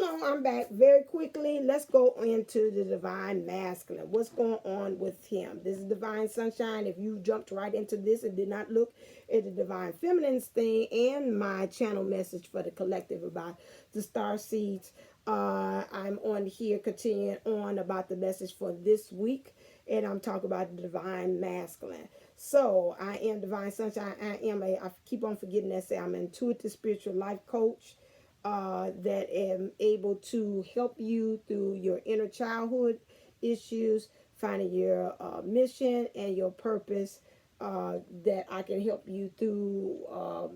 Hello, I'm back very quickly. Let's go into the divine masculine. What's going on with him? This is divine sunshine. If you jumped right into this and did not look at the divine feminine's thing and my channel message for the collective about the star seeds, I'm on here continuing on about the message for this week, and I'm talking about the divine masculine. So I am divine sunshine. I keep on forgetting that. Say I'm an intuitive spiritual life coach that am able to help you through your inner childhood issues, finding your mission and your purpose. That I can help you through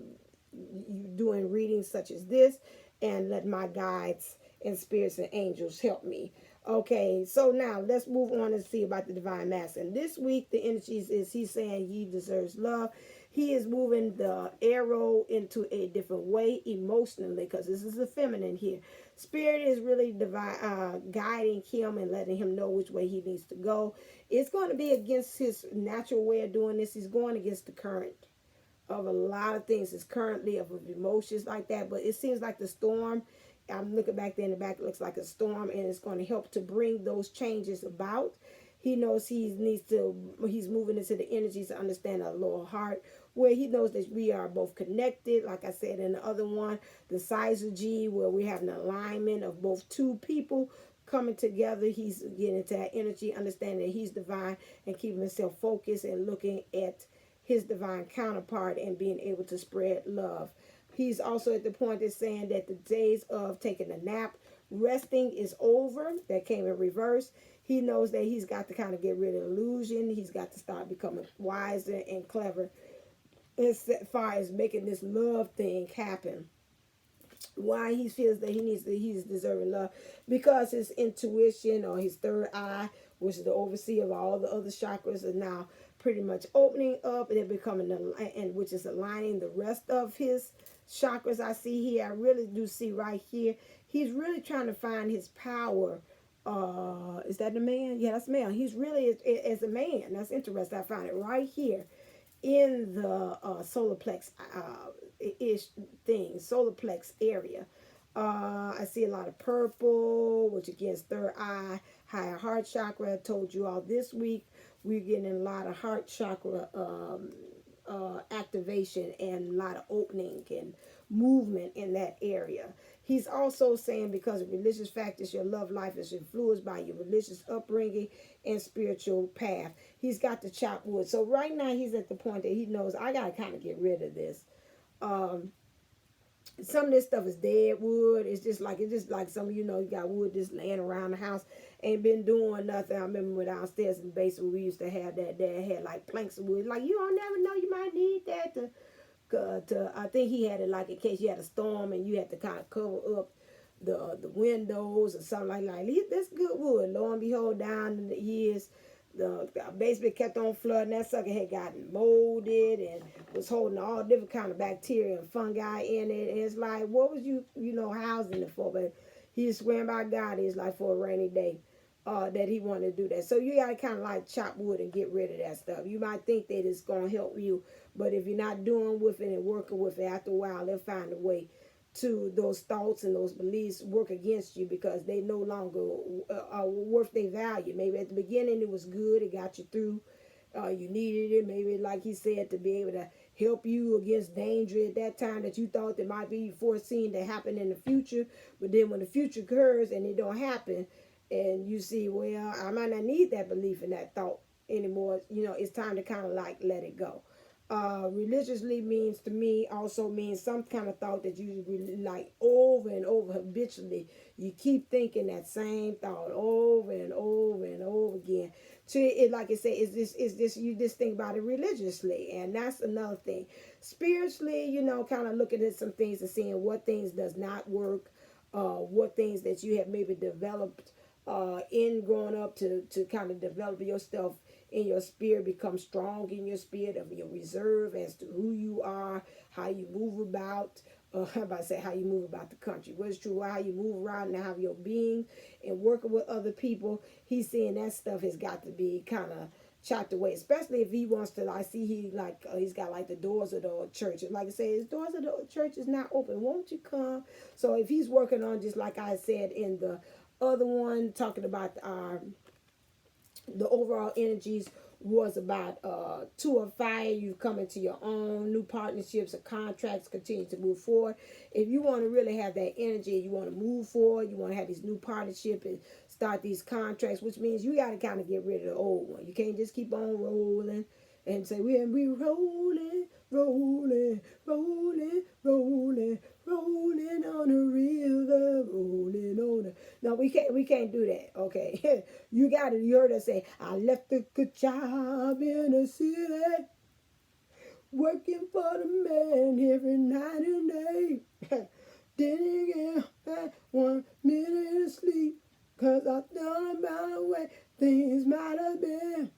doing readings such as this, and let my guides and spirits and angels help me. Okay, so now let's move on and see about the divine masculine. This week, the energies is he's saying he deserves love. He is moving the arrow into a different way emotionally, because this is the feminine here. Spirit is really guiding him and letting him know which way he needs to go. It's going to be against his natural way of doing this. He's going against the current of a lot of things. It's currently of emotions like that, but it seems like the storm. I'm looking back there in the back. It looks like a storm, and it's going to help to bring those changes about. He knows he's moving into the energies to understand our lower heart, where he knows that we are both connected. Like I said in the other one, the size of G, where we have an alignment of both two people coming together. He's getting into that energy, understanding that he's divine and keeping himself focused and looking at his divine counterpart and being able to spread love. He's also at the point of saying that the days of taking a nap, resting is over. That came in reverse. He knows that he's got to kind of get rid of illusion. He's got to start becoming wiser and clever as far as making this love thing happen. Why he feels that he's deserving love, because his intuition, or his third eye, which is the overseer of all the other chakras, are now pretty much opening up, and they're becoming, and which is aligning the rest of his chakras. I see here, I really do see right here, he's really trying to find his power. Is that the man? Yeah, that's male. He's really as a man. That's interesting. I found it right here in the solar plex ish thing, solar plex area. I see a lot of purple, which again is third eye, higher heart chakra. I told you all this week we're getting a lot of heart chakra activation and a lot of opening and movement in that area. He's also saying because of religious factors, your love life is influenced by your religious upbringing and spiritual path. He's got to chop wood. So right now he's at the point that he knows, I got to kind of get rid of this. Some of this stuff is dead wood. It's just like some of you got wood just laying around the house, ain't been doing nothing. I remember downstairs in the basement we used to have that. Dad had like planks of wood. Like, you don't never know, you might need that to I think he had it like in case you had a storm and you had to kind of cover up the windows or something like that. That's good wood. Lo and behold, down in the years, the basement kept on flooding. That sucker had gotten molded and was holding all different kind of bacteria and fungi in it. And it's like, what was you housing it for? But he's swearing by God, it's like for a rainy day. That he wanted to do that. So you got to kind of like chop wood and get rid of that stuff. You might think that it's going to help you, but if you're not doing with it and working with it, after a while, they'll find a way to those thoughts and those beliefs work against you, because they no longer are worth their value. Maybe at the beginning it was good, it got you through, you needed it, maybe like he said, to be able to help you against danger at that time that you thought that might be foreseen to happen in the future. But then when the future occurs and it don't happen, and you see, well, I might not need that belief in that thought anymore. It's time to kind of like let it go. Religiously means, to me, also means some kind of thought that you really like over and over habitually. You keep thinking that same thought over and over and over again. So it, like I said, you just think about it religiously, and that's another thing. Spiritually, kind of looking at some things and seeing what things does not work, what things that you have maybe developed in growing up to kind of develop yourself in your spirit, become strong in your spirit, of your reserve as to who you are, how you move about, how you move about the country. What's true, how you move around and how your being and working with other people. He's saying that stuff has got to be kind of chapter way, especially if he wants to. I see he's got like the doors of the church. Like I say, his doors of the church is not open. Won't you come? So if he's working on, just like I said in the other one, talking about the overall energies was about two of fire. You come into your own new partnerships or contracts, continue to move forward. If you want to really have that energy, you want to move forward, you want to have these new partnerships and start these contracts, which means you got to kind of get rid of the old one. You can't just keep on rolling and say we rolling, rolling, rolling, rolling, rolling on the river, rolling on the. No, we can't do that. Okay, you heard us say, I left a good job in the city, working for the man every night and day. Didn't get 1 minute of sleep, 'cause I thought about the way things might have been.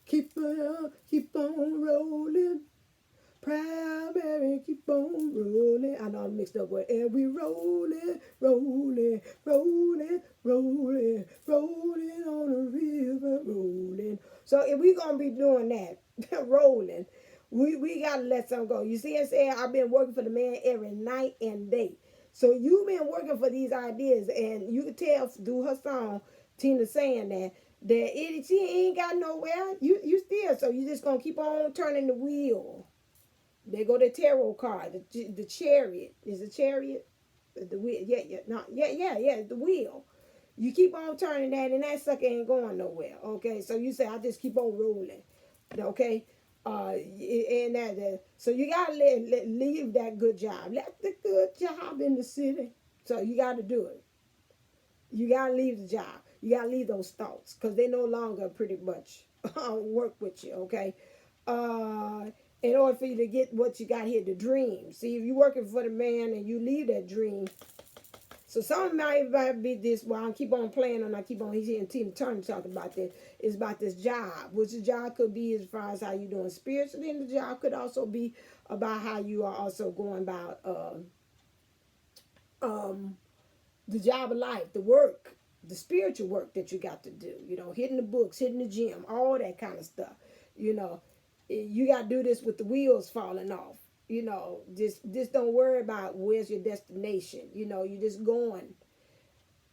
Keep on rolling. Proud Mary, keep on rolling. I know I'm mixed up with, and we rolling, rolling, rolling, rolling, rolling on the river, rolling. So if we gonna be doing that, rolling, we gotta let some go. You see, I say I've been working for the man every night and day. So you've been working for these ideas, and you can tell through her song, Tina saying that she ain't got nowhere. You still, so you just gonna keep on turning the wheel. They go the tarot card, the chariot. Is the chariot the wheel? Yeah, the wheel. You keep on turning that, and that sucker ain't going nowhere. Okay, so you say I just keep on rolling. Okay, and so you gotta leave that good job. Let the good job in the city. So you got to do it. You gotta leave the job. You gotta leave those thoughts because they no longer pretty much work with you. Okay. In order for you to get what you got here, the dream. See, if you're working for the man and you leave that dream, so some might be this. Well, I keep on playing and I keep on. He's hearing Tina Turner talking about this. Is about this job, which the job could be as far as how you doing spiritually, and the job could also be about how you are also going about the job of life, the work, the spiritual work that you got to do. You know, hitting the books, hitting the gym, all that kind of stuff. You know, you got to do this with the wheels falling off. You know, just don't worry about where's your destination. You know, you're just going.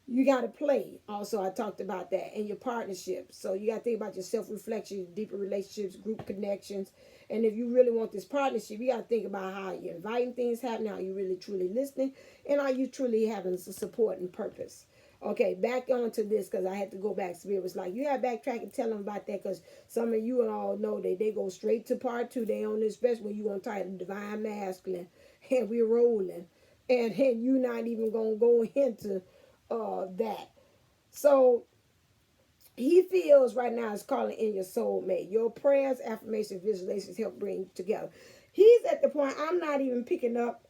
You got to play. Also, I talked about that, and your partnerships. So you got to think about your self-reflection, deeper relationships, group connections. And if you really want this partnership, you got to think about how you're inviting things happening, how you really truly listening, and are you truly having support and purpose. Okay, back on to this because I had to go back. Spirit was like, you got to backtrack and tell them about that because some of you all know that they go straight to part 2. They on this, especially when you Untitled Divine Masculine, and we're rolling. And you're not even going to go into that. So he feels right now is calling in your soulmate. Your prayers, affirmations, visualizations help bring together. He's at the point I'm not even picking up.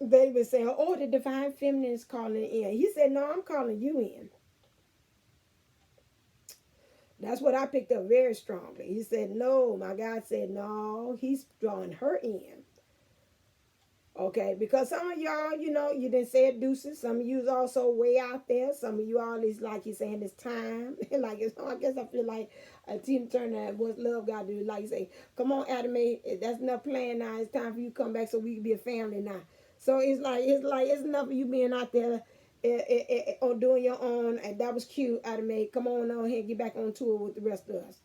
They were saying, oh, the divine feminine is calling in. He said, no, I'm calling you in. That's what I picked up very strongly. He said, no, my God said, no, he's drawing her in. Okay, because some of y'all, you know, you didn't say it deuces. Some of you is also way out there. Some of you all is like you're saying it's time. Like it's, I guess I feel like Tina Turner, what's love got to do? Like you say, come on, Adam, that's enough playing now. It's time for you to come back so we can be a family now. So it's enough of you being out there or doing your own. And that was cute, Adam. Come on here, get back on tour with the rest of us.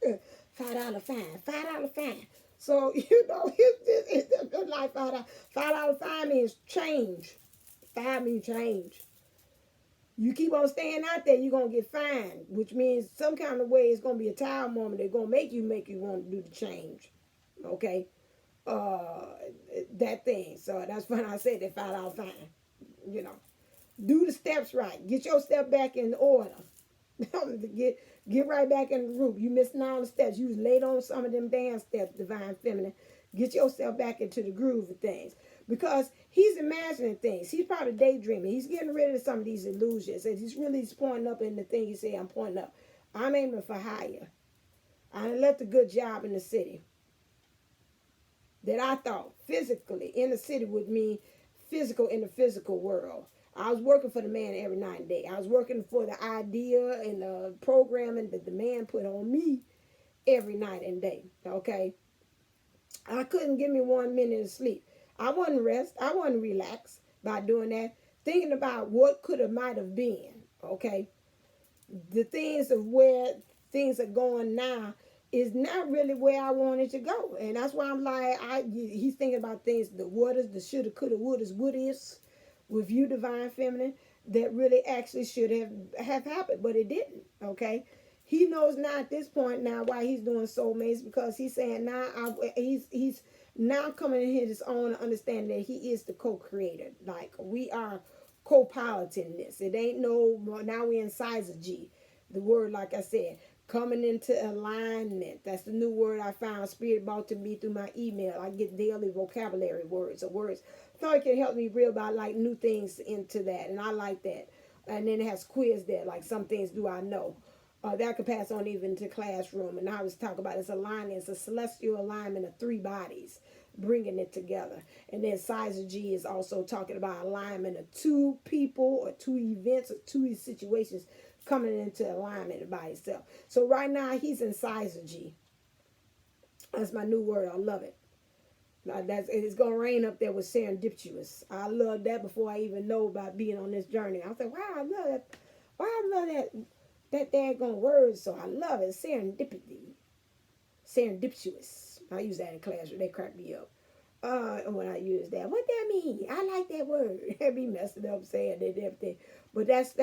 $5 fine, $5 fine. So, you know, it's like $5 fine means change. 5 means change. You keep on staying out there, you're going to get fined, which means some kind of way it's going to be a time moment. They're going to make you want to do the change. Okay? That thing. So that's when I said that $5 fine. You know, do the steps right. Get your step back in order. Get right back in the group. You missing all the steps. You was late on some of them dance steps, divine feminine. Get yourself back into the groove of things. Because he's imagining things. He's probably daydreaming. He's getting rid of some of these illusions. And he's really pointing up in the thing he said, I'm pointing up. I'm aiming for higher. I left a good job in the city. That I thought physically in the city would mean physical in the physical world. I was working for the man every night and day. I was working for the idea and the programming that the man put on me every night and day. Okay. I couldn't give me 1 minute of sleep. I wasn't rest. I wasn't relaxed by doing that. Thinking about what could have might have been. Okay. The things of where things are going now is not really where I wanted to go. And that's why I'm like, he's thinking about things, the what's, the shoulda, coulda, wouldas, what ifs with you, divine feminine, that really actually should have happened, but it didn't. Okay. He knows now at this point now why he's doing soulmates, because he's saying now he's now coming in his own understanding that he is the co-creator. Like we are co-piloting this. It ain't no, now we in size of G. The word, like I said, coming into alignment. That's the new word I found. Spirit brought to me through my email. I get daily vocabulary words or words. Thought it could help me real about like new things into that, and I like that. And then it has quiz there, like some things do I know. That could pass on even to classroom. And I was talking about it's alignment. It's a celestial alignment of 3 bodies, bringing it together. And then size of G is also talking about alignment of 2 people or 2 events or 2 situations coming into alignment by itself. So right now he's in size of G. That's my new word. I love it. It's gonna rain up there with serendipitous. I love that before I even know about being on this journey. I was like, wow, I love that. Wow, I love that daggone word. So I love it. Serendipity. Serendipitous. I use that in class. They crack me up. When I use that, what that mean? I like that word. I be messing up saying it and everything. But that's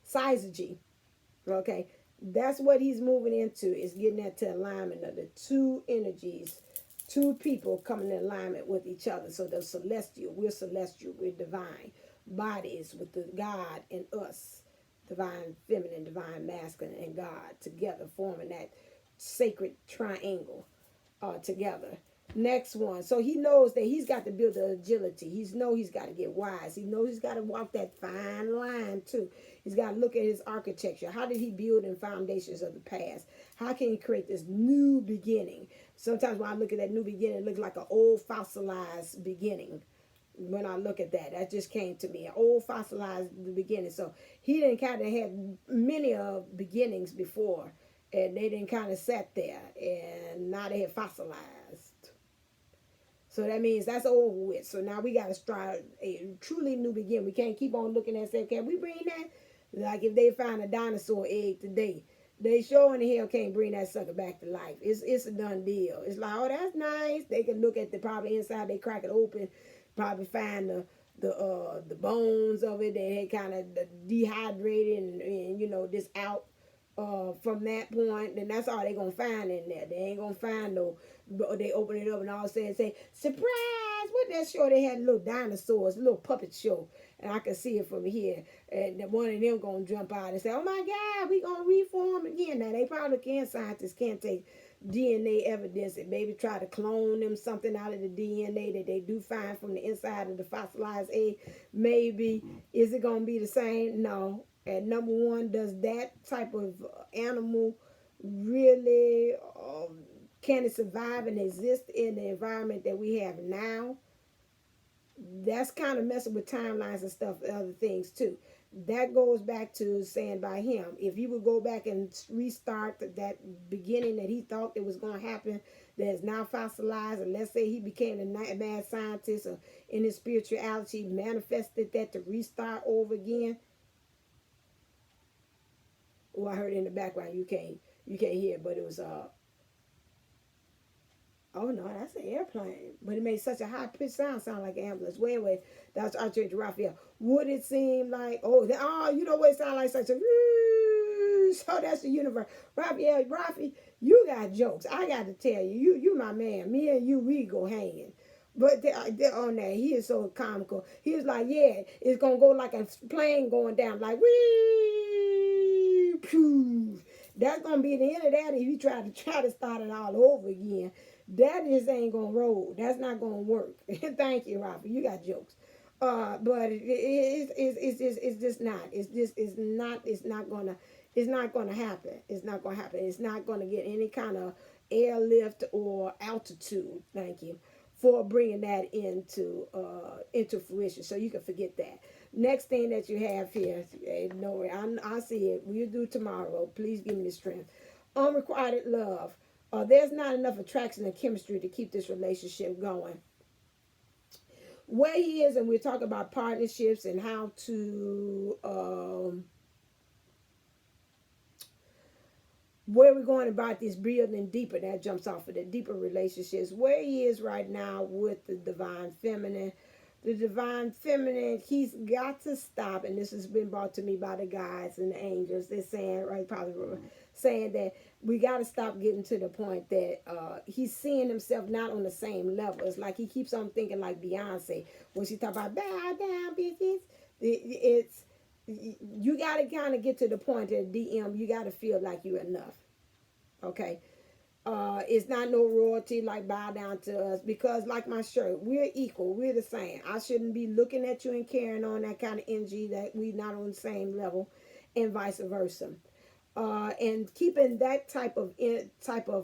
size of G. Okay. That's what he's moving into, is getting that to alignment of the 2 energies, 2 people coming in alignment with each other. So the celestial, we're divine bodies with the God and us, divine feminine, divine masculine, and God together, forming that sacred triangle together. Next one. So he knows that he's got to build the agility. He's got to get wise. He knows he's got to walk that fine line too. He's got to look at his architecture. How did he build in foundations of the past? How can he create this new beginning? Sometimes when I look at that new beginning, it looks like an old fossilized beginning. When I look at that, that just came to me, an old fossilized beginning. So he didn't kind of have many of beginnings before, and they didn't kind of sat there, and now they have fossilized. So that means that's over with. So now we got to start a truly new beginning. We can't keep on looking and saying, can we bring that? Like if they find a dinosaur egg today, they sure in the hell can't bring that sucker back to life. It's a done deal. It's like, oh, that's nice. They can look at the probably inside. They crack it open, probably find the bones of it. They kind of dehydrated and you know this out. From that point, then that's all they gonna find in there. They ain't gonna find no. They open it up and all of a sudden say, "Surprise!" What that show? They had little dinosaurs, a little puppet show, and I can see it from here. And one of them gonna jump out and say, "Oh my God, we gonna reform again." Now they probably can't. Scientists can't take DNA evidence and maybe try to clone them something out of the DNA that they do find from the inside of the fossilized egg. Maybe is it gonna be the same? No. And number one, does that type of animal really, can it survive and exist in the environment that we have now? That's kind of messing with timelines and stuff, other things too. That goes back to saying by him, if he would go back and restart that beginning that he thought that was going to happen, that is now fossilized, and let's say he became a mad scientist or in his spirituality manifested that to restart over again. Oh, I heard it in the background. You can't hear, but it was oh no, that's an airplane. But it made such a high pitched sound like an ambulance. Wait, that's Archangel Raphael. Would it seem like you know what it sound like? Such a so that's the universe. Rafi, you got jokes. I got to tell you, you my man. Me and you, we go hanging. But on that, he is so comical. He was like, yeah, it's gonna go like a plane going down, like wee. Pew. That's gonna be the end of that if you try to start it all over again. That just ain't gonna roll. That's not gonna work. Thank you, Robert. You got jokes. But it's just not. It's not gonna happen. It's not gonna get any kind of airlift or altitude. Thank you. for bringing that into fruition. So you can forget that. Next thing that you have here, no way, I see it. We'll do tomorrow. Please give me the strength. Unrequited love. There's not enough attraction and chemistry to keep this relationship going. Where he is, and we're talking about partnerships and how to where we're going about this building deeper. That jumps off of the deeper relationships. Where he is right now with the divine feminine. The divine feminine, he's got to stop, and this has been brought to me by the guides and the angels. They're saying, right, probably saying that we got to stop getting to the point that he's seeing himself not on the same level. It's like he keeps on thinking like Beyonce when she talk about bow down, bitches. It's you got to kind of get to the point that DM, you got to feel like you're enough. Okay. It's not no royalty like bow down to us, because like my shirt, we're equal, we're the same. I shouldn't be looking at you and carrying on that kind of energy that we not on the same level, and vice versa. And keeping that type of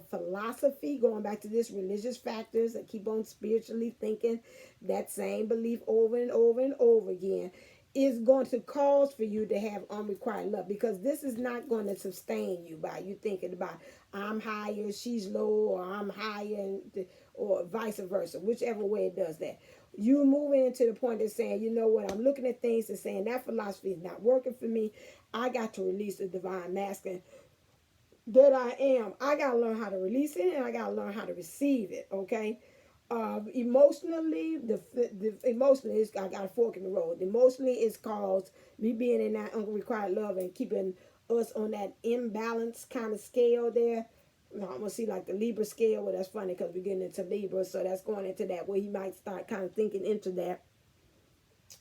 philosophy, going back to this religious factors, and keep on spiritually thinking that same belief over and over and over again, is going to cause for you to have unrequited love, because this is not going to sustain you by you thinking about I'm higher, she's low, or I'm higher, or vice versa, whichever way it does that. You moving into the point of saying, you know what, I'm looking at things and saying that philosophy is not working for me. I got to release the divine masculine that I am. I got to learn how to release it, and I got to learn how to receive it, okay? Emotionally, emotionally, I got a fork in the road. Emotionally, it's caused me being in that unrequited love and keeping us on that imbalance kind of scale there. I'm gonna see like the Libra scale. Well, that's funny because we're getting into Libra, so that's going into that where he might start kind of thinking into that,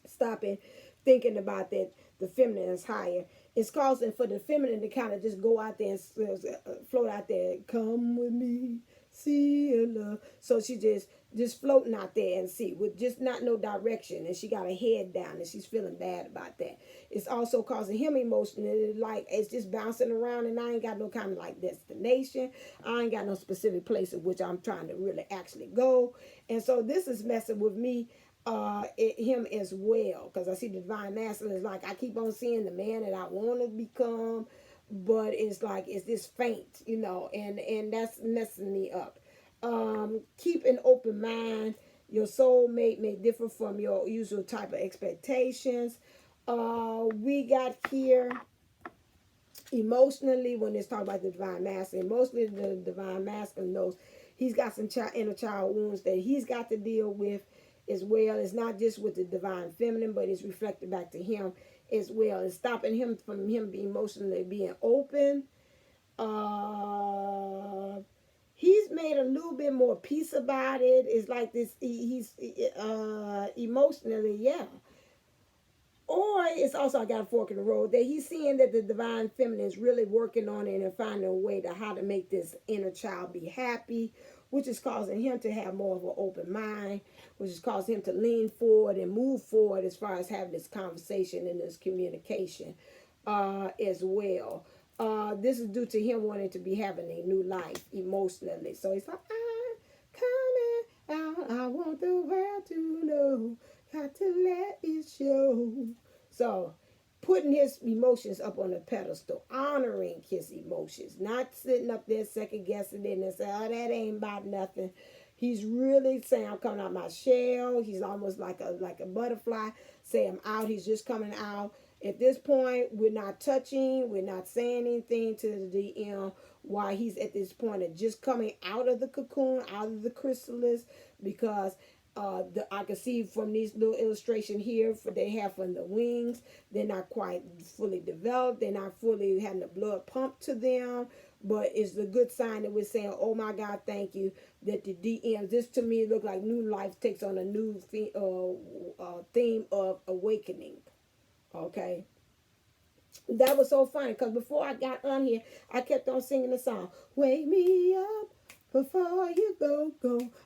stopping thinking about that the feminine is higher. It's causing for the feminine to kind of just go out there and float out there. Come with me, see your love. So she just floating out there and see with just not no direction, and she got her head down and she's feeling bad about that. It's also causing him emotionally, like it's just bouncing around, and I ain't got no kind of like destination. I ain't got no specific place in which I'm trying to really actually go. And so this is messing with me, him as well, because I see the divine masculine is like I keep on seeing the man that I want to become, but it's like it's this faint, and that's messing me up. Keep an open mind. Your soulmate may differ from your usual type of expectations. We got here emotionally, when it's talking about the divine masculine, emotionally the divine masculine knows he's got some inner child wounds that he's got to deal with as well. It's not just with the divine feminine, but it's reflected back to him as well. It's stopping him from him being emotionally being open. He's made a little bit more peace about it. It's like this, he's emotionally, yeah. Or it's also, I got a fork in the road, that he's seeing that the divine feminine is really working on it and finding a way to how to make this inner child be happy, which is causing him to have more of an open mind, which is causing him to lean forward and move forward as far as having this conversation and this communication as well. This is due to him wanting to be having a new life emotionally. So he's like, I'm coming out. I want the world to know. Got to let it show. So putting his emotions up on a pedestal, honoring his emotions, not sitting up there second guessing it and saying, oh, that ain't about nothing. He's really saying, I'm coming out my shell. He's almost like a butterfly. Say, I'm out. He's just coming out. At this point, we're not touching. We're not saying anything to the DM while he's at this point of just coming out of the cocoon, out of the chrysalis, because I can see from these little illustration here, they have from the wings, they're not quite fully developed. They're not fully having the blood pumped to them. But it's a good sign that we're saying, oh my God, thank you, that the DMs, this to me look like new life takes on a new theme of awakening. Okay. That was so funny because before I got on here, I kept on singing the song, wake me up before you go.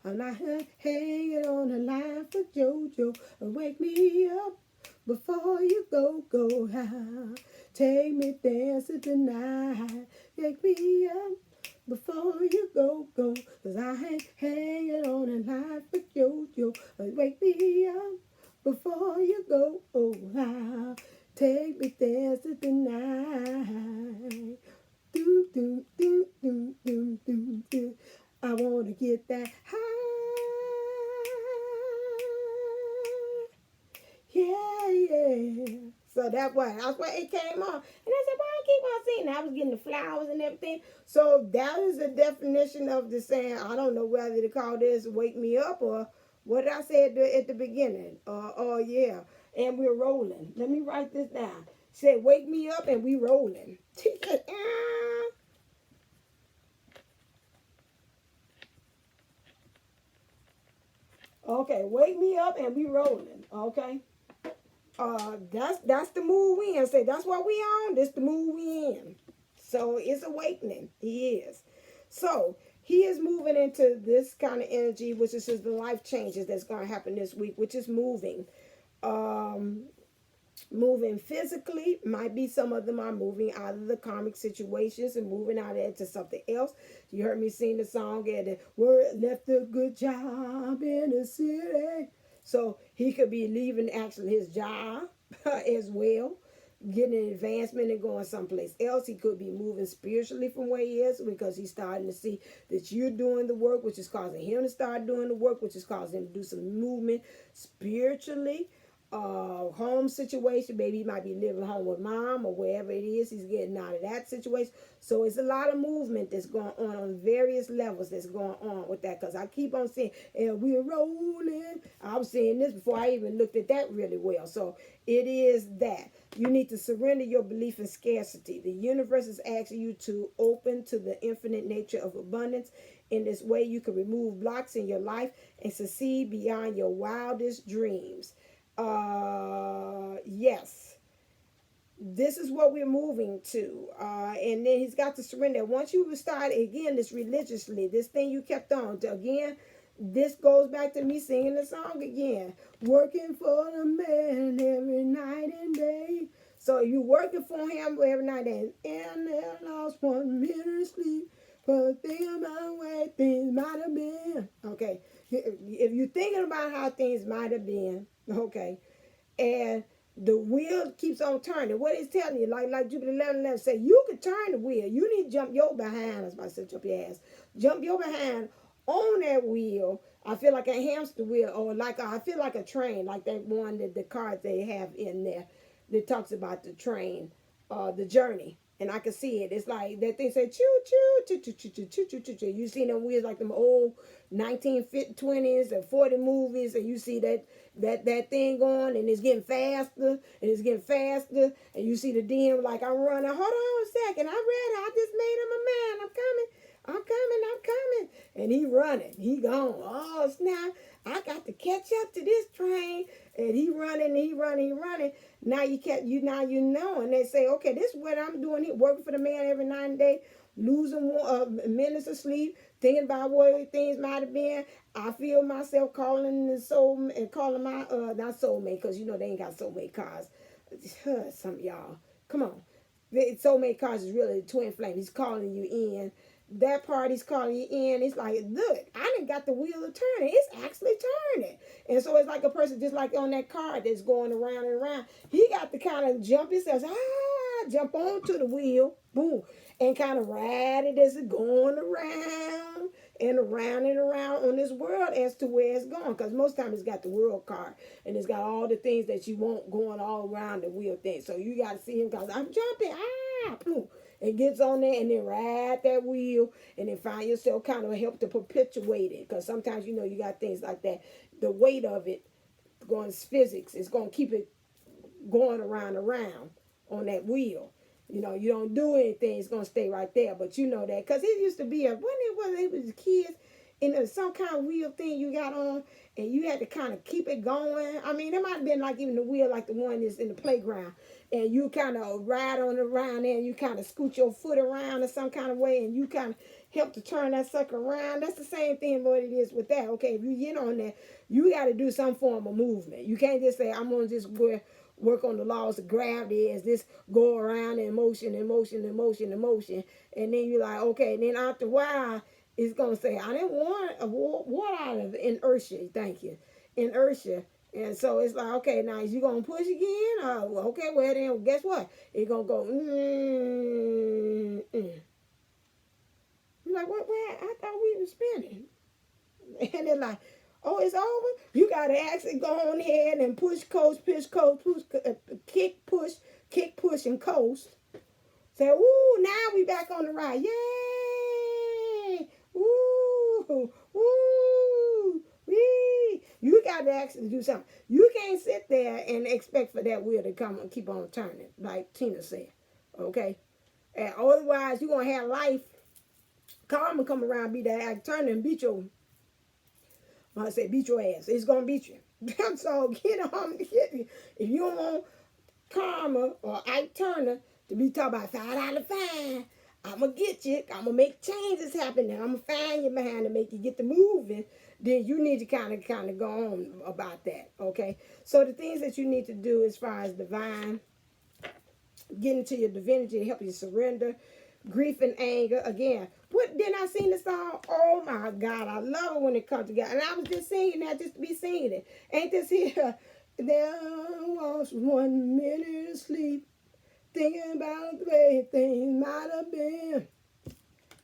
I'm not hanging on the line for JoJo. Wake me up before you go. Take me dancing tonight. Wake me up before you go, go. Cause I ain't hanging on in life with yo. Wake me up before you go. Oh, I'll take me dancing tonight. Do, do, do, do, do, do, do. I wanna get that high. Yeah. So that's why it came on. And I said, why I keep on seeing that? I was getting the flowers and everything. So that is the definition of the saying. I don't know whether to call this wake me up or what did I say at the beginning. Oh yeah. And we're rolling. Let me write this down. Say wake me up and we rolling. Okay, wake me up and we rolling. Okay. That's the mood we in. Say that's what we on. This the mood we in. So it's awakening. He is. So he is moving into this kind of energy, which is the life changes that's going to happen this week, which is moving. Moving physically, might be some of them are moving out of the karmic situations and moving out into something else. You heard me sing the song and the word left a good job in the city. So he could be leaving actually his job as well, getting an advancement and going someplace else. He could be moving spiritually from where he is because he's starting to see that you're doing the work, which is causing him to start doing the work, which is causing him to do some movement spiritually. Home situation, maybe he might be living home with mom or wherever it is, he's getting out of that situation. So it's a lot of movement that's going on various levels that's going on with that, because I keep on saying, and we're rolling. I was saying this before I even looked at that really well. So it is that you need to surrender your belief in scarcity. The universe is asking you to open to the infinite nature of abundance. In this way, you can remove blocks in your life and succeed beyond your wildest dreams. Yes, this is what we're moving to. And then he's got to surrender. Once you start again this religiously, this thing you kept on to, again, this goes back to me singing the song again, working for the man every night and day. So you working for him every night and I lost 1 minute of sleep, but think about where things might have been. Okay, if you're thinking about how things might have been, okay, and the wheel keeps on turning. What it's telling you, like Jupiter 11 say, you can turn the wheel. You need to jump your behind. I was about to say jump your ass. Jump your behind on that wheel. I feel like a hamster wheel, or like I feel like a train, like that one that the card they have in there that talks about the train, the journey. And I can see it. It's like that thing say choo choo choo choo choo choo choo choo choo. You see them wheels like them old 1920s and 40 movies, and you see that thing going, and it's getting faster, and it's getting faster, and you see the DM like, I'm running. Hold on a second, I'm ready. I just made him a man. I'm coming. And he running. He gone. Oh snap! I got to catch up to this train. And he running. Now you know. And they say, okay, this is what I'm doing here, working for the man every night and day, losing minutes of sleep, thinking about what things might have been. I feel myself calling the soul and calling my not soulmate, because you know they ain't got soulmate cards. Some of y'all, come on. The soulmate cards is really the twin flame. He's calling you in. That part he's calling you in. It's like, look, I done got the wheel of turning. It's actually turning. And so it's like a person just like on that card that's going around and around. He got to kind of jump himself, jump onto the wheel, boom, and kind of ride it as it's going around and around on this world as to where it's going. Because most times it's got the world card and it's got all the things that you want going all around the wheel thing. So you got to see him because I'm jumping, boom. It gets on there and then ride that wheel and then find yourself kind of help to perpetuate it. Because sometimes, you know, you got things like that. The weight of it going physics is going to keep it going around on that wheel. You know, you don't do anything, it's going to stay right there. But you know that. Because it used to be when it was kids, and some kind of wheel thing you got on, and you had to kind of keep it going. I mean, it might have been like even the wheel like the one that's in the playground. And you kind of ride on around there, and you kind of scoot your foot around in some kind of way, and you kind of help to turn that sucker around. That's the same thing what it is with that. Okay, if you get on there, you got to do some form of movement. You can't just say, I'm going to just work on the laws of gravity as this go around in motion and motion and motion and motion. And then you're like, okay, and then after a while, it's going to say, I didn't want a water out of inertia. Thank you. Inertia. And so it's like, okay, now is you going to push again? Okay, well then, guess what? It's going to go, You're like, what? I thought we were spinning. And they're like, oh, it's over? You got to actually go on ahead and push, coast, push, coast, push, kick, push, and coast. Say, woo, now we back on the ride. Yay! Woo! Woo! Wee! You got to actually do something. You can't sit there and expect for that wheel to come and keep on turning, like Tina said. Okay? And otherwise, you're going to have life. Karma come around, be that turn and beat your, I say beat your ass. It's gonna beat you. So get on. If you don't want karma or Ike Turner to be talking about $5 fine, I'm gonna get you. I'm gonna make changes happen. And I'm gonna find you behind to make you get the moving. Then you need to kind of go on about that. Okay. So the things that you need to do as far as divine, getting to your divinity to help you surrender. Grief and anger. Again, what didn't I sing the song? Oh my God, I love it when it comes together. And I was just singing that just to be singing it. Ain't this here? There was 1 minute of sleep, thinking about the way things might have been.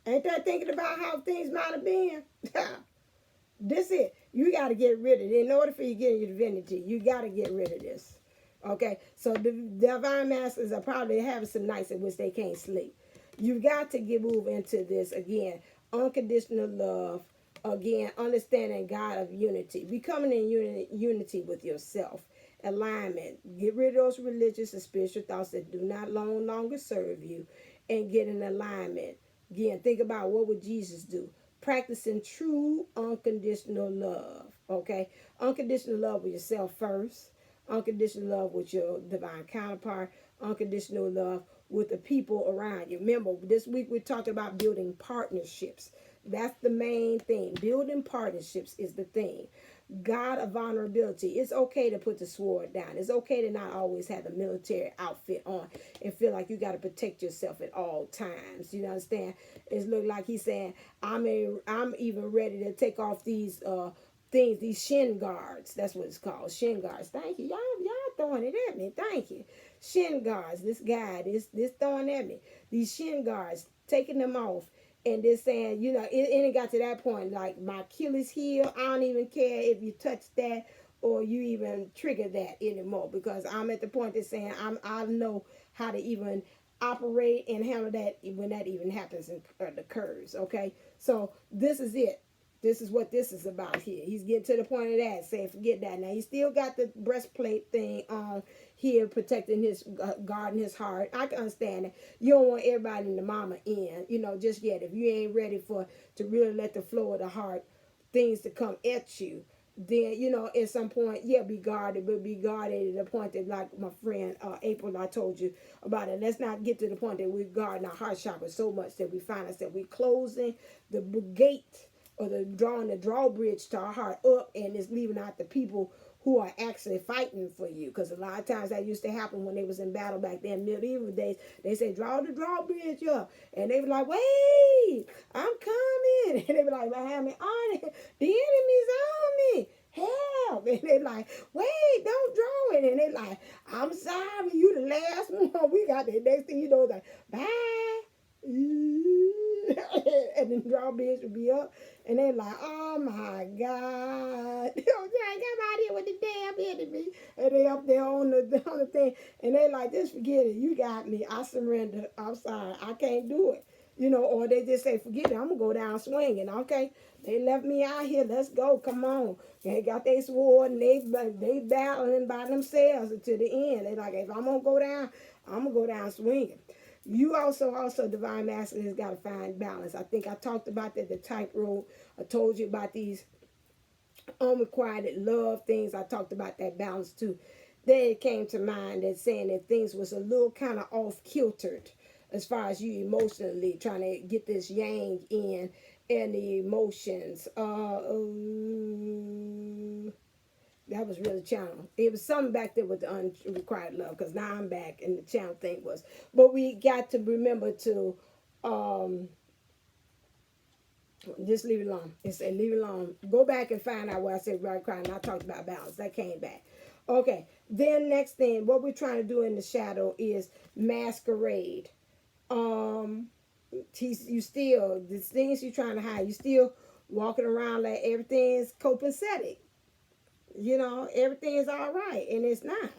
Ain't that thinking about how things might have been? This it. You got to get rid of it. In order for you to get your divinity, you got to get rid of this. Okay? So the divine masters are probably having some nights in which they can't sleep. You've got to move into this again. Unconditional love. Again, understanding God of unity. Becoming in unity with yourself. Alignment. Get rid of those religious and spiritual thoughts that do not longer serve you. And get in alignment. Again, think about what would Jesus do. Practicing true unconditional love. Okay? Unconditional love with yourself first. Unconditional love with your divine counterpart. Unconditional love with the people around you. Remember, this week we're talking about building partnerships. That's the main thing. Building partnerships is the thing. God of vulnerability. It's okay to put the sword down. It's okay to not always have the military outfit on and feel like you got to protect yourself at all times. You understand? It's look like he's saying, I'm even ready to take off these things, these shin guards. That's what it's called, shin guards. Thank you. Y'all throwing it at me. Thank you. Shin guards. This guy, this throwing at me. These shin guards, taking them off. And they're saying, it got to that point, like my Achilles heel, I don't even care if you touch that or you even trigger that anymore, because I'm at the point that's saying I know how to even operate and handle that when that even happens and occurs. Okay, so this is it. This is what this is about here. He's getting to the point of that, saying forget that. Now, he still got the breastplate thing on here, protecting his, guarding his heart. I can understand that. You don't want everybody in the mama in, just yet. If you ain't ready to really let the flow of the heart, things to come at you, then, at some point, be guarded, but be guarded at the point that, like my friend April, I told you about it. Let's not get to the point that we're guarding our heart chakra so much that we find ourselves, we're closing the gate, or drawing the drawbridge to our heart up, and it's leaving out the people who are actually fighting for you. Because a lot of times that used to happen when they was in battle back then, medieval days. They say, draw the drawbridge up. And they were like, wait, I'm coming. And they were like, behind me, on it. The enemy's on me. Help. And they like, wait, don't draw it. And they like, I'm sorry, you the last one. We got the next thing you know, it's like, bye. And then drawbridge would be up, and they're like, oh my God, come out here with the damn enemy, and they up there on the thing, and they like, just forget it, you got me, I surrender, I'm sorry, I can't do it, or they just say, forget it, I'm gonna go down swinging. Okay, they left me out here, let's go, come on. They got their sword, and they battling by themselves until the end. They like, if I'm gonna go down, I'm gonna go down swinging. You also divine masculine has got to find balance. I think I talked about that, the tightrope. I told you about these unrequited love things. I talked about that balance too. Then it came to mind that saying that things was a little kind of off kiltered as far as you emotionally trying to get this yang in and the emotions. That was really channel. It was something back there with the unrequited love, because now I'm back and the channel thing was. But we got to remember to um, just leave it alone. It said leave it alone. Go back and find out where I said right cry, and I talked about balance. That came back. Okay. Then next thing, what we're trying to do in the shadow is masquerade. Um, you still, the things you're trying to hide, you still walking around like everything's copacetic. You know, everything is all right, and it's not.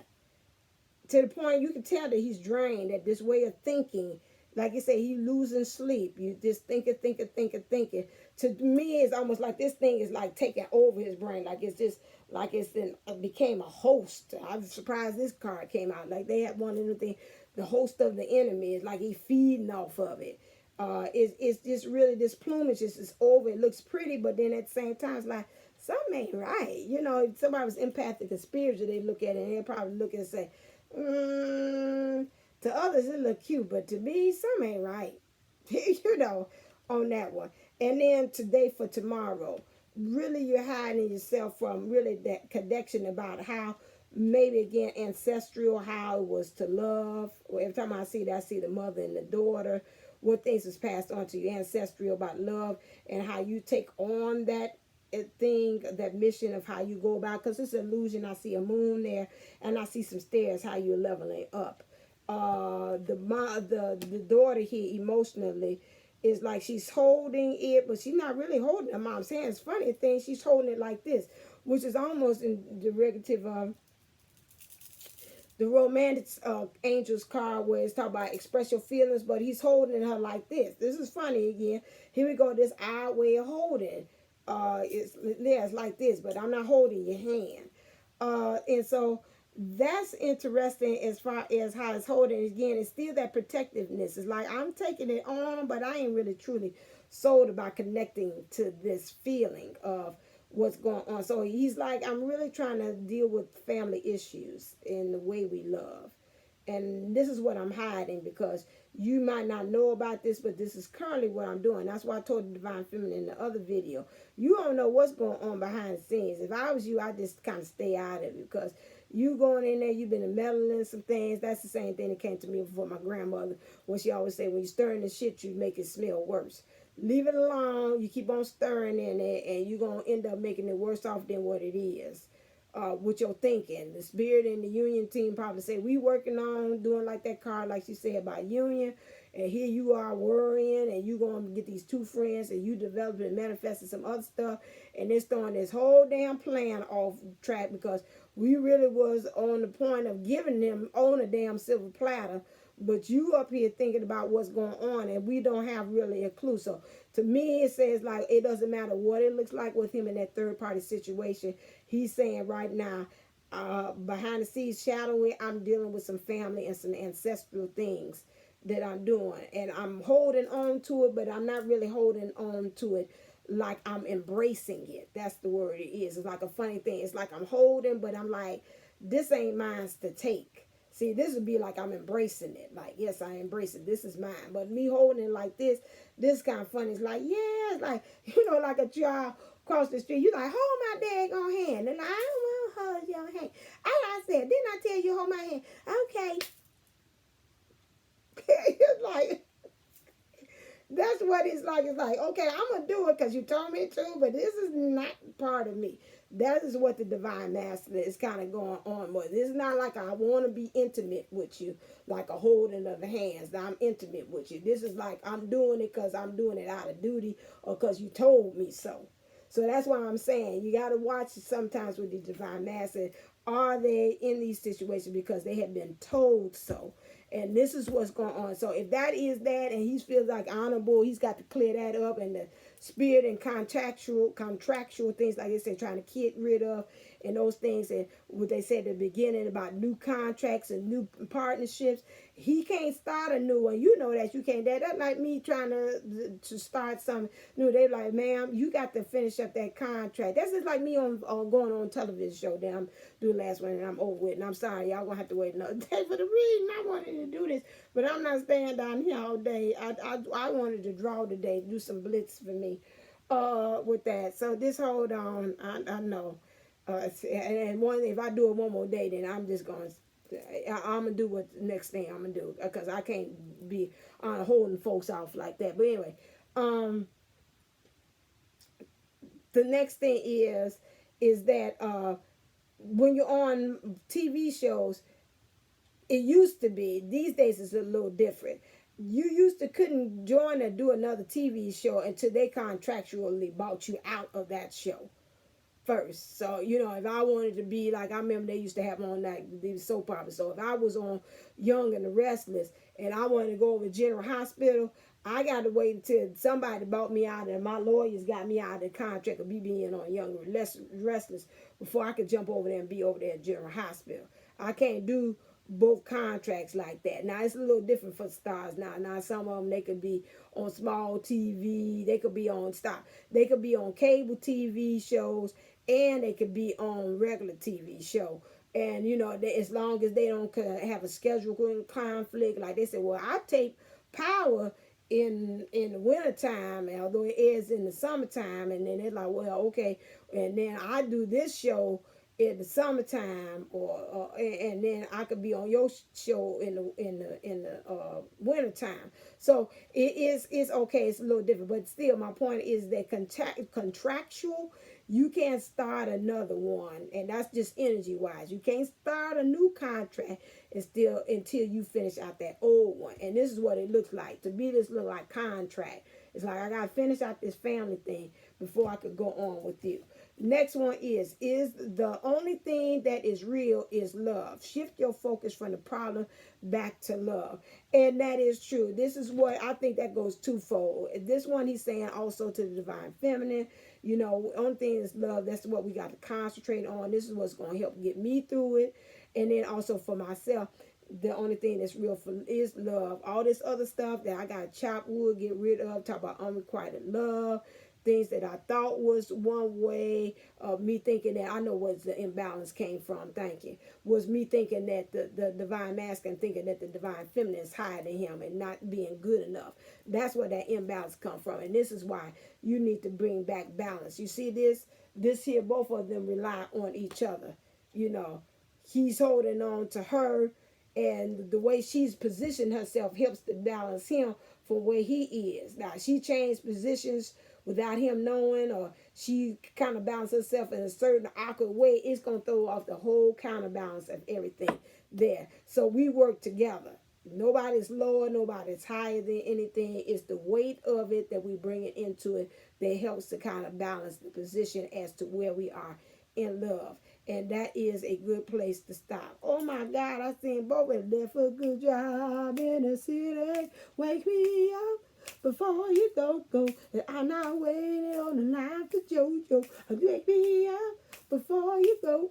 To the point you can tell that he's drained, that this way of thinking, like you say, he losing sleep. You just thinking. To me, it's almost like this thing is like taking over his brain. Like it's just, like it's then became a host. I was surprised this card came out. Like they had one of the things, the host of the enemy. It's like he feeding off of it. It's just really, this plumage is just over. It looks pretty, but then at the same time, it's like, something ain't right. You know, if somebody was empathic and spiritual, they look at it and they'll probably look and say, to others it look cute, but to me, something ain't right. You know, on that one. And then today for tomorrow, really you're hiding yourself from really that connection about how maybe again ancestral, how it was to love. Or every time I see that, I see the mother and the daughter, what things was passed on to you ancestral about love, and how you take on that thing, that mission of how you go about, because it's an illusion. I see a moon there and I see some stairs, how you're leveling up. The daughter here emotionally is like she's holding it, but she's not really holding her mom's hand. It's funny thing, she's holding it like this, which is almost in derivative of the romantic angels card, where it's talking about express your feelings, but he's holding her like this. This is funny again. Here we go, this odd way of holding. It's like this, but I'm not holding your hand. And so that's interesting as far as how it's holding. Again, it's still that protectiveness. It's like I'm taking it on, but I ain't really truly sold about connecting to this feeling of what's going on. So he's like, I'm really trying to deal with family issues in the way we love. And this is what I'm hiding, because you might not know about this, but this is currently what I'm doing. That's why I told the Divine Feminine in the other video. You don't know what's going on behind the scenes. If I was you, I'd just kind of stay out of it, because you going in there, you've been meddling some things. That's the same thing that came to me before my grandmother, when she always said, when you stirring the shit, you make it smell worse. Leave it alone. You keep on stirring in it, and you're going to end up making it worse off than what it is. With your thinking. The spirit and the union team probably say, we working on doing like that card, like she said about union, and here you are worrying, and you going to get these two friends, and you developing and manifesting some other stuff, and it's throwing this whole damn plan off track, because we really was on the point of giving them on a damn silver platter, but you up here thinking about what's going on, and we don't have really a clue. So to me, it says like it doesn't matter what it looks like with him in that third party situation. He's saying right now, behind the scenes, shadowing, I'm dealing with some family and some ancestral things that I'm doing, and I'm holding on to it, but I'm not really holding on to it like I'm embracing it. That's the word it is. It's like a funny thing. It's like I'm holding, but I'm like, this ain't mine to take. See, this would be like I'm embracing it. Like, yes, I embrace it. This is mine. But me holding it like this kind of funny. It's like, yeah, it's like, you know, like a child across the street. You like, hold my daggone hand. And I don't want to hold your hand. I said, didn't I tell you hold my hand? Okay. It's like, that's what it's like. It's like, okay, I'm going to do it because you told me to, but this is not part of me. That is what the Divine Master is kind of going on with. It's not like I want to be intimate with you, like a holding of the hands. That I'm intimate with you. This is like I'm doing it because I'm doing it out of duty or because you told me so. So that's why I'm saying you got to watch sometimes with the Divine Master. Are they in these situations because they have been told so? And this is what's going on. So if that is that, and he feels like honorable, he's got to clear that up, and the spirit and contractual things, like they said, trying to get rid of, and those things, and what they said at the beginning about new contracts and new partnerships. He can't start a new one. You know that you can't. That's like me trying to start something new. They like, ma'am, you got to finish up that contract. That's just like me on going on television show that I'm doing last one, and I'm over with. And I'm sorry, y'all gonna have to wait another day for the reading. I wanted to do this, but I'm not staying down here all day. I wanted to draw today, do some blitz for me, with that. So just hold on. I know. And one, if I do it one more day, then I'm just going to, I'm going to do what the next thing I'm going to do. Because I can't be holding folks off like that. But anyway, the next thing is that when you're on TV shows, it used to be, these days it's a little different. You used to couldn't join or do another TV show until they contractually bought you out of that show first. So, you know, if I wanted to be like, I remember they used to have on that, these soap operas. So if I was on Young and the Restless and I wanted to go over to General Hospital, I got to wait until somebody bought me out and my lawyers got me out of the contract of me being on Young and Restless before I could jump over there and be over there at General Hospital. I can't do both contracts like that. Now it's a little different for stars now. Now some of them, they could be on small TV, they could be on they could be on cable TV shows, and they could be on regular TV show. And you know, as long as they don't have a schedule conflict, like they said, well, I take Power in the wintertime, although it airs in the summertime, and then it's like, well, okay, and then I do this show in the summertime, and then I could be on your show in the wintertime. So it's okay. It's a little different, but still, my point is that contractual. You can't start another one, and that's just energy wise. You can't start a new contract until you finish out that old one. And this is what it looks like. To me, this look like contract. It's like I gotta finish out this family thing before I could go on with you. Next one is the only thing that is real is love. Shift your focus from the problem back to love. And that is true. This is what I think that goes twofold. This one he's saying also to the divine feminine. You know, only thing is love. That's what we got to concentrate on. This is what's going to help get me through it. And then also for myself, the only thing that's real is love. All this other stuff that I got to chop wood, get rid of, talk about unrequited love, things that I thought was one way, me thinking that, I know where the imbalance came from, thank you, was me thinking that the divine masculine thinking that the divine feminine is higher than him and not being good enough. That's where that imbalance come from. And this is why you need to bring back balance. You see this here, both of them rely on each other. You know, he's holding on to her, and the way she's positioned herself helps to balance him from where he is. Now, she changed positions without him knowing, or she kind of balanced herself in a certain awkward way. It's going to throw off the whole counterbalance of everything there. So we work together. Nobody's lower, nobody's higher than anything. It's the weight of it that we bring it into it that helps to kind of balance the position as to where we are in love. And that is a good place to stop. Oh my God, I seen both of them for a good job in the city. Wake me up before you go. I'm not waiting on the line for JoJo. Wake me up before you go.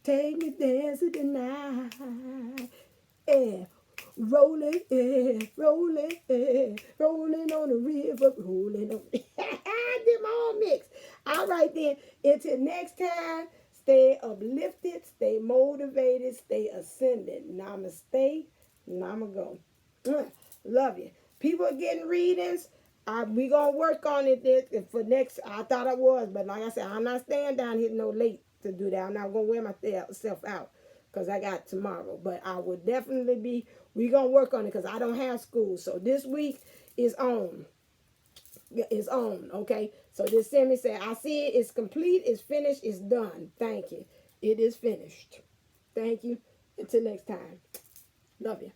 Take me dancing tonight. Yeah. Rolling on the river, rolling on. I did my own mix. All right then. Until next time, stay uplifted, stay motivated, stay ascended. Namaste. Namago. Love you. People are getting readings. We gonna work on it for next. I thought I was, but like I said, I'm not staying down here no late to do that. I'm not gonna wear myself out because I got tomorrow. But I will definitely be. We gonna work on it because I don't have school. So this week is on. It's on. Okay. So just send me say I see it. It's complete. It's finished. It's done. Thank you. It is finished. Thank you. Until next time. Love you.